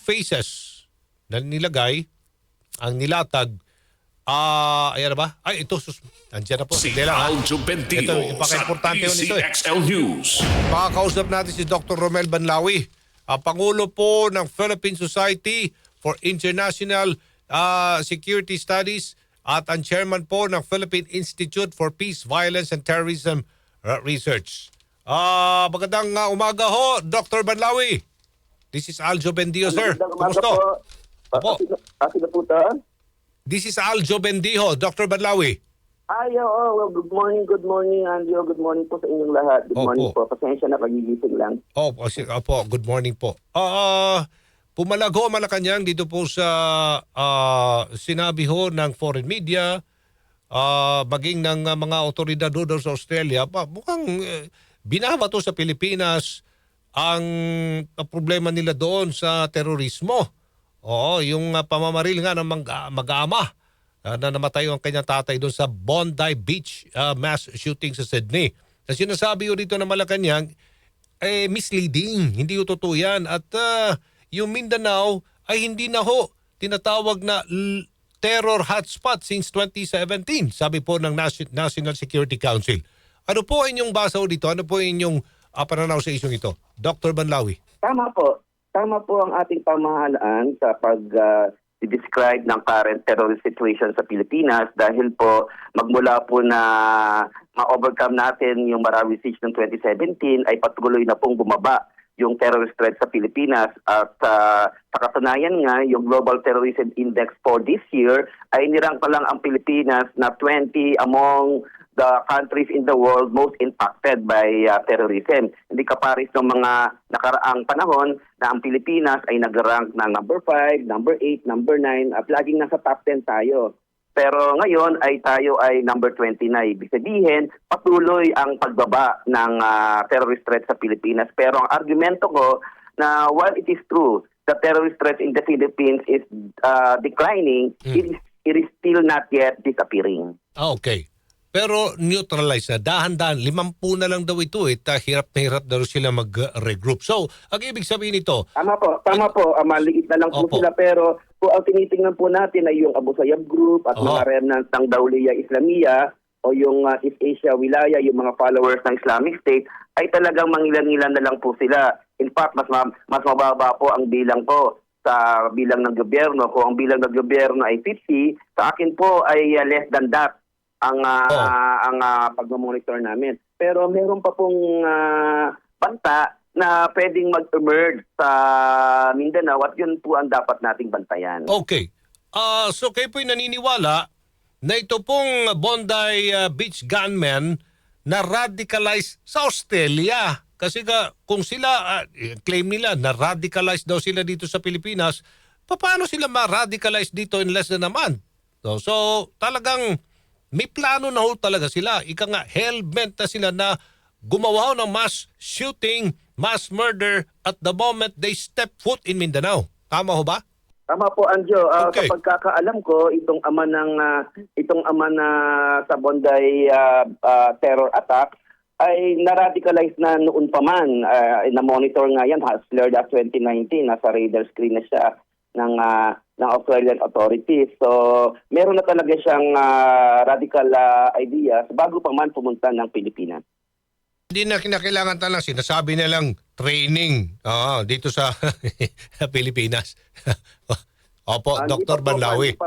faces na nilagay, ang nilatag, ayan na ba? Ay, ito, andyan na po. Si Hindi lang, Aljo Bendijo ito, importante yun ito. PCXL News. Makakausap natin si Dr. Romel Banlawi, Pangulo po ng Philippine Society for International Security Studies at ang chairman po ng Philippine Institute for Peace, Violence and Terrorism Research. Magandang umaga ho, Dr. Banlawi. This is Aljo Bendijo, sir. Kumusta? Opo. Sino po ito? This is Aljo Bendijo, Dr. Banlawi. Well, good morning, Andrew. Good morning po sa inyong lahat. Good Opo. morning po. Pasensya na, pagigising lang. Opo, good morning po. Pumalag ho Malacanang dito po sa sinabi ho ng foreign media, maging ng mga otoridad doon sa Australia, mukhang binabato sa Pilipinas ang problema nila doon sa terorismo. Oo, yung pamamaril nga ng mag-ama na namatay ang kanyang tatay doon sa Bondi Beach mass shooting sa Sydney. Na sinasabi ho dito ng Malacanang, misleading, hindi ho totoo yan. At yung Mindanao ay hindi na ho tinatawag na terror hotspot since 2017, sabi po ng National Security Council. Ano po inyong basa ho dito? Ano po inyong pananaw sa isyong ito? Dr. Banlawi. Tama po. Tama po ang ating pamahalaan sa pag-describe ng current terrorist situation sa Pilipinas dahil po magmula po na ma-overcome natin yung Marawi Siege ng 2017 ay patuloy na pong bumaba yung terrorist threat sa Pilipinas at sa katunayan nga yung Global Terrorism Index for this year ay nirang pa lang ang Pilipinas na 20 among the countries in the world most impacted by terrorism. Hindi kaparis ng mga nakaraang panahon na ang Pilipinas ay nag-rank na number 5, number 8, number 9 at laging nasa top 10 tayo. Pero ngayon ay tayo ay number 20 na. Ibig sabihin, patuloy ang pagbaba ng terrorist threat sa Pilipinas. Pero ang argumento ko na while it is true, the terrorist threat in the Philippines is declining, it is still not yet disappearing. Okay. Pero neutralize na, dahan-dahan, 50 na lang daw ito hirap na hirap daw sila mag-regroup. So, ang ibig sabihin nito... Tama po, maliit na lang po sila pero kung ang tinitingnan po natin ay yung Abu Sayyaf Group at mga remnants ng Dawliya Islamiyya o yung East Asia Wilaya, yung mga followers ng Islamic State, ay talagang mangilan-ngilan na lang po sila. In fact, mas mababa po ang bilang po sa bilang ng gobyerno. Kung ang bilang ng gobyerno ay 50, sa akin po ay less than that ang pag-monitor namin. Pero meron pa pong banta na pwedeng mag-emerge sa Mindanao at yun po ang dapat nating bantayan. Okay. So kayo po'y naniniwala na ito pong Bondi Beach gunmen na radicalize sa Australia. Kasi kung sila, claim nila na radicalize daw sila dito sa Pilipinas, paano sila ma-radicalize dito in less than a month? So talagang may plano na ho talaga sila. Ika nga, hell-bent na sila na gumawa ng mass shooting, mass murder at the moment they step foot in Mindanao. Tama ho ba? Tama po, Anjo. Okay. Sa pagkakaalam ko, itong ama na sa Bondi terror attack ay na-radicalize na noon pa man. Na-monitor nga yan, Hustler 2019, nasa radar screen na siya ng Australian authorities. So, meron na talaga siyang radical ideas bago pa man pumunta ng Pilipinas. Hindi na kinakailangan talaga. Sinasabi nilang training dito sa Pilipinas. Opo, Dr. Banlawi.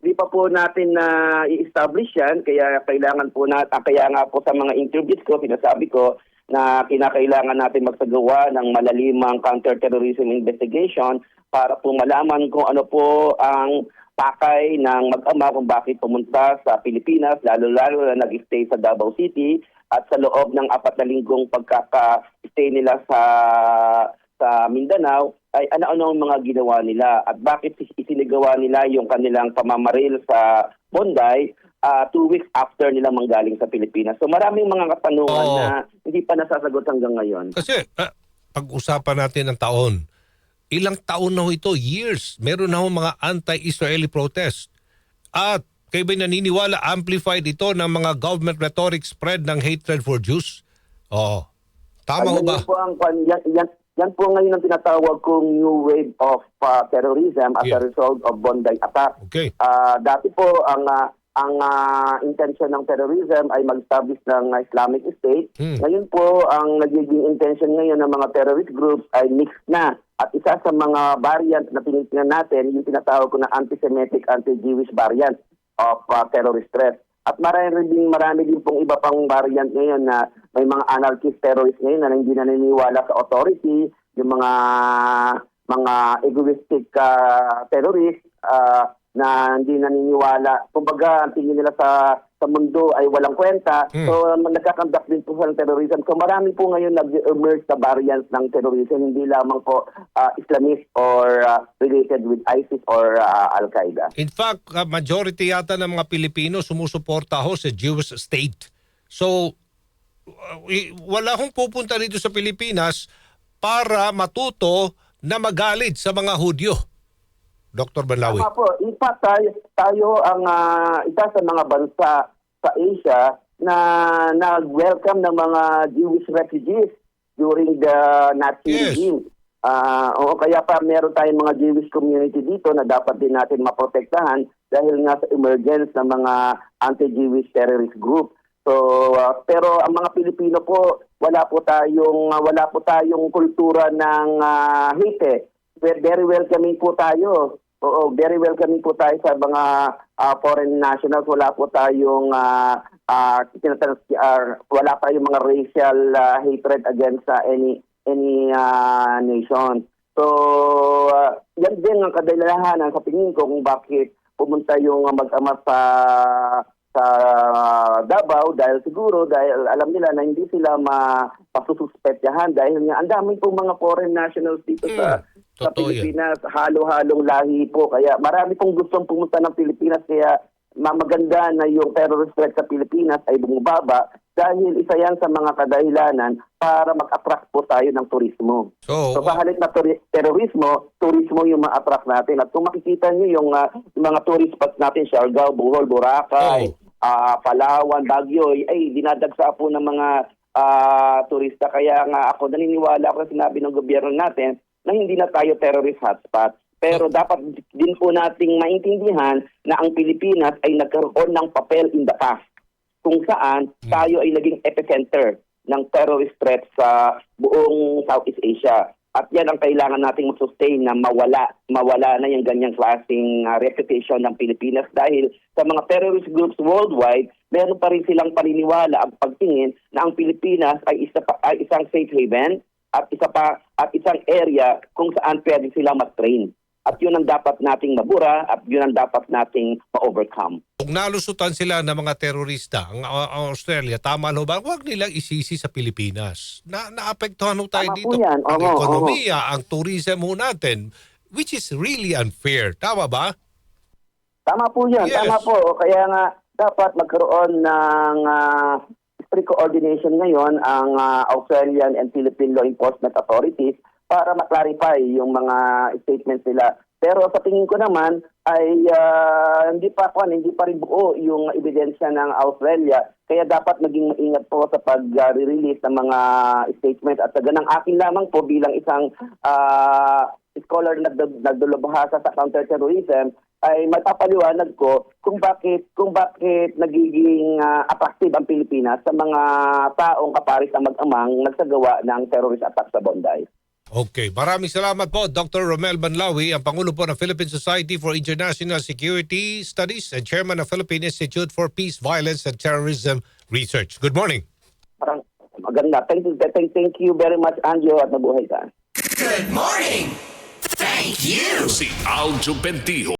Di pa po natin na i-establish yan. Kaya kailangan po kaya nga po sa mga interviews ko, sinasabi ko na kinakailangan natin magsagawa ng malalimang counter-terrorism investigation para po malaman kung ano po ang pakay ng mag-ama kung bakit pumunta sa Pilipinas, lalo-lalo na nag-stay sa Davao City at sa loob ng 4 na linggong pagkaka-stay nila sa Mindanao ay ano-ano ang mga ginawa nila at bakit isinigawa nila yung kanilang pamamaril sa Bondi 2 weeks after nila manggaling sa Pilipinas. So maraming mga katanungan na hindi pa nasasagot hanggang ngayon. Kasi pag-usapan natin ang taon, ilang taon na ho ito, years. Meron na ho mga anti-Israeli protest. At kayo ba'y naniniwala amplified ito ng mga government rhetoric spread ng hatred for Jews? Tama ho ba? Yan po ngayon ang tinatawag kong new wave of terrorism as a result of Bondi attack. Okay. Dati po ang intention ng terrorism ay mag-establish ng Islamic State. Ngayon po ang nagiging intention ngayon ng mga terrorist groups ay mixed na. At isa sa mga variant na tinitingnan natin, yung tinatawag ko na anti-Semitic, anti-Jewish variant of terrorist threat. At marami din pong iba pang variant ngayon na may mga anarchist terrorists ngayon na hindi naniniwala sa authority, yung mga egoistic terrorists na hindi naniniwala. Kumbaga, ang tingin nila sa mundo ay walang kwenta. So, nagkakandak din po sa terrorism. So, marami po ngayon nag-emerge na variants ng terrorism, hindi lamang po Islamist or related with ISIS or Al-Qaeda. In fact, majority yata ng mga Pilipino sumusuporta ho sa Jewish state. So, wala akong pupunta dito sa Pilipinas para matuto na magalit sa mga Hudyo. Dr. Banlawi. Tama po. In fact, tayo ang isa sa mga bansa sa Asia na nag-welcome ng mga Jewish refugees during the Nazi regime. Kaya pa meron tayong mga Jewish community dito na dapat din natin maprotektahan dahil nga sa emergence ng mga anti-Jewish terrorist group. So, pero ang mga Pilipino po, wala po tayong kultura ng hate. Very welcoming po tayo. Oo, very welcoming po tayo sa mga foreign nationals. Wala po tayong wala tayong mga racial hatred against any nation. So, yan din ang kadalahan sa tingin ko kung bakit pumunta yung mag-ama sa Davao dahil alam nila na hindi sila masususpetyahan dahil nga ang dami pong mga foreign nationals dito sa Pilipinas, halo-halong lahi po. Kaya marami pong gustong pumunta ng Pilipinas kaya maganda na yung terrorist threat sa Pilipinas ay bumababa dahil isa yan sa mga kadahilanan para mag-attract po tayo ng turismo. So sa halip na turismo yung ma-attract natin. At kung makikita nyo yung mga tourist spots natin, Siargao, Bohol, Boracay, Palawan, Baguio, ay dinadagsa po ng mga turista. Kaya nga ako naniniwala ako na sinabi ng gobyerno natin na hindi na tayo terrorist hotspot. Pero dapat din po nating maintindihan na ang Pilipinas ay nagkaroon ng papel in the past kung saan tayo ay naging epicenter ng terrorist threat sa buong Southeast Asia. At yan ang kailangan nating mag-sustain na mawala na yung ganyang klaseng reputation ng Pilipinas dahil sa mga terrorist groups worldwide, meron pa rin silang paniniwala ang pagtingin na ang Pilipinas ay isang safe haven at isang area kung saan pwede sila ma-train. At yun ang dapat nating mabura at yun ang dapat nating ma-overcome. Kung nalusutan sila ng mga terorista, ang Australia, tama lo ba? Huwag nilang isisi sa Pilipinas. Naapektuhan ho tayo Tama dito. po yan. Ang ekonomiya, ang tourism ho natin, which is really unfair. Tama ba? Tama po yan. Yes. Tama po. Kaya nga dapat magkaroon ng strict coordination ngayon ang Australian and Philippine law enforcement authorities para ma-clarify yung mga statements nila. Pero sa tingin ko naman ay hindi pa rin buo yung ebidensya ng Australia. Kaya dapat maging maingat po sa pag-release ng mga statement. At ganang akin lamang po bilang isang scholar na nagdulubhasa sa counterterrorism ay magpapaliwanag ko kung bakit nagiging attractive ang Pilipinas sa mga taong kaparis na mag-amang nagsagawa ng terrorist attack sa Bondi. Okay. Maraming salamat po, Dr. Romel Banlawi, ang Pangulo po ng Philippine Society for International Security Studies and Chairman of Philippine Institute for Peace, Violence, and Terrorism Research. Good morning. Parang maganda. Thank you very much, Anjo, at mabuhay ka. Good morning. Thank you. Si Aljo Bendijo.